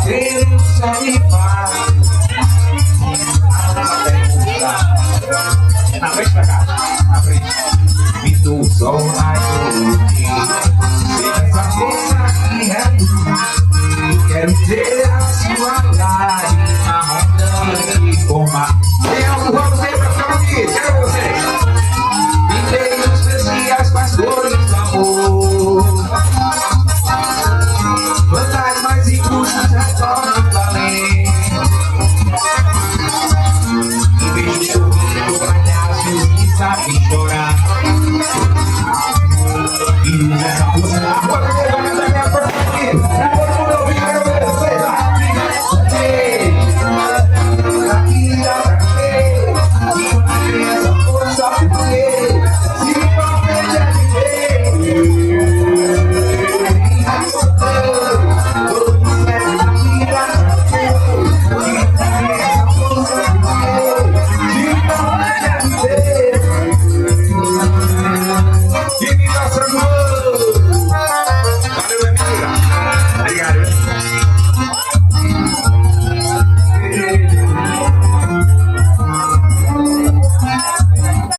Deus só me faz. Na frente pra cá, na frente. Me dou só mais um dia. Essa força que é tudo. Quero ter